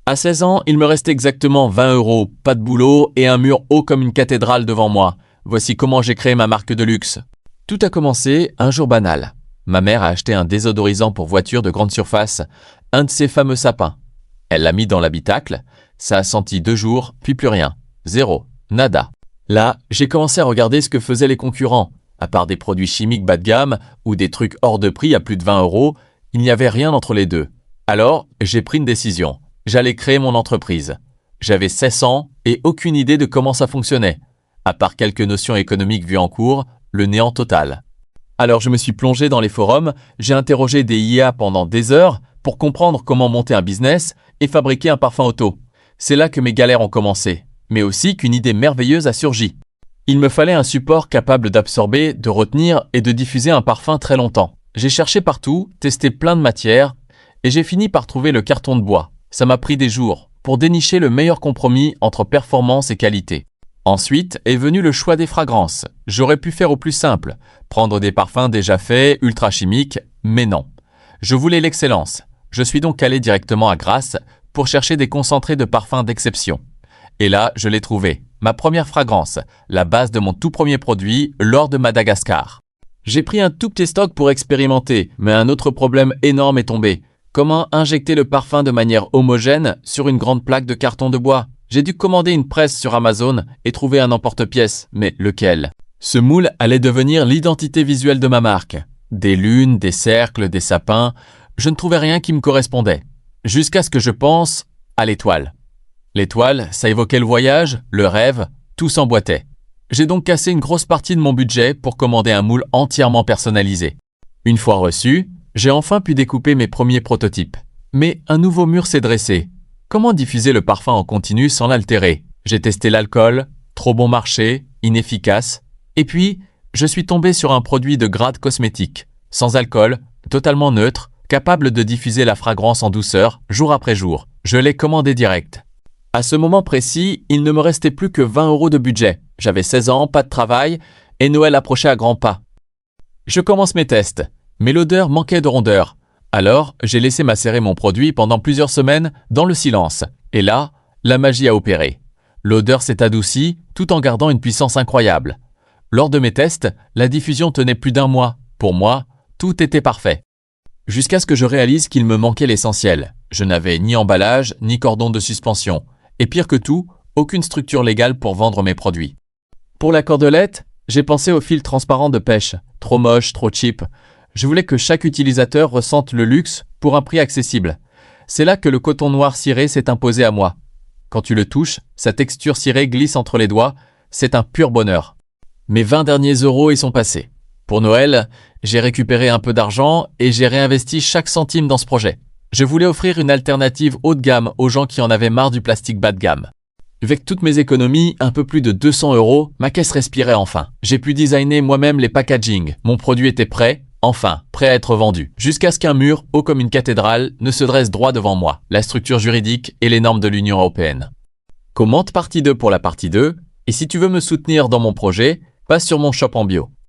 À 16 ans, il me restait exactement 20 €, pas de boulot et un mur haut comme une cathédrale devant moi. Voici comment j'ai créé ma marque de luxe. Tout a commencé un jour banal. Ma mère a acheté un désodorisant pour voiture de grande surface, un de ces fameux sapins. Elle l'a mis dans l'habitacle, ça a senti 2 jours, puis plus rien. Zéro, nada. Là, j'ai commencé à regarder ce que faisaient les concurrents. À part des produits chimiques bas de gamme ou des trucs hors de prix à plus de 20 €, il n'y avait rien entre les deux. Alors, j'ai pris une décision. J'allais créer mon entreprise. J'avais 16 ans et aucune idée de comment ça fonctionnait. À part quelques notions économiques vues en cours, le néant total. Alors je me suis plongé dans les forums, j'ai interrogé des IA pendant des heures pour comprendre comment monter un business et fabriquer un parfum auto. C'est là que mes galères ont commencé, mais aussi qu'une idée merveilleuse a surgi. Il me fallait un support capable d'absorber, de retenir et de diffuser un parfum très longtemps. J'ai cherché partout, testé plein de matières et j'ai fini par trouver le carton de bois. Ça m'a pris des jours pour dénicher le meilleur compromis entre performance et qualité. Ensuite est venu le choix des fragrances. J'aurais pu faire au plus simple, prendre des parfums déjà faits, ultra chimiques, mais non. Je voulais l'excellence. Je suis donc allé directement à Grasse pour chercher des concentrés de parfums d'exception. Et là, je l'ai trouvé. Ma première fragrance, la base de mon tout premier produit, l'or de Madagascar. J'ai pris un tout petit stock pour expérimenter, mais un autre problème énorme est tombé. Comment injecter le parfum de manière homogène sur une grande plaque de carton de bois? J'ai dû commander une presse sur Amazon et trouver un emporte-pièce, mais lequel? Ce moule allait devenir l'identité visuelle de ma marque. Des lunes, des cercles, des sapins, je ne trouvais rien qui me correspondait. Jusqu'à ce que je pense à l'étoile. L'étoile, ça évoquait le voyage, le rêve, tout s'emboîtait. J'ai donc cassé une grosse partie de mon budget pour commander un moule entièrement personnalisé. Une fois reçu, j'ai enfin pu découper mes premiers prototypes. Mais un nouveau mur s'est dressé. Comment diffuser le parfum en continu sans l'altérer? J'ai testé l'alcool, trop bon marché, inefficace. Et puis, je suis tombé sur un produit de grade cosmétique, sans alcool, totalement neutre, capable de diffuser la fragrance en douceur, jour après jour. Je l'ai commandé direct. À ce moment précis, il ne me restait plus que 20 € de budget. J'avais 16 ans, pas de travail, et Noël approchait à grands pas. Je commence mes tests, mais l'odeur manquait de rondeur. Alors, j'ai laissé macérer mon produit pendant plusieurs semaines dans le silence. Et là, la magie a opéré. L'odeur s'est adoucie tout en gardant une puissance incroyable. Lors de mes tests, la diffusion tenait plus d'1 mois. Pour moi, tout était parfait. Jusqu'à ce que je réalise qu'il me manquait l'essentiel. Je n'avais ni emballage, ni cordon de suspension. Et pire que tout, aucune structure légale pour vendre mes produits. Pour la cordelette, j'ai pensé au fil transparent de pêche. Trop moche, trop cheap. Je voulais que chaque utilisateur ressente le luxe pour un prix accessible. C'est là que le coton noir ciré s'est imposé à moi. Quand tu le touches, sa texture cirée glisse entre les doigts. C'est un pur bonheur. Mes 20 derniers € y sont passés. Pour Noël, j'ai récupéré un peu d'argent et j'ai réinvesti chaque centime dans ce projet. Je voulais offrir une alternative haut de gamme aux gens qui en avaient marre du plastique bas de gamme. Avec toutes mes économies, un peu plus de 200 €, ma caisse respirait enfin. J'ai pu designer moi-même les packaging. Mon produit était prêt. Enfin, prêt à être vendu, jusqu'à ce qu'un mur, haut comme une cathédrale, ne se dresse droit devant moi, la structure juridique et les normes de l'Union européenne. Commente partie 2 pour la partie 2, et si tu veux me soutenir dans mon projet, passe sur mon shop en bio.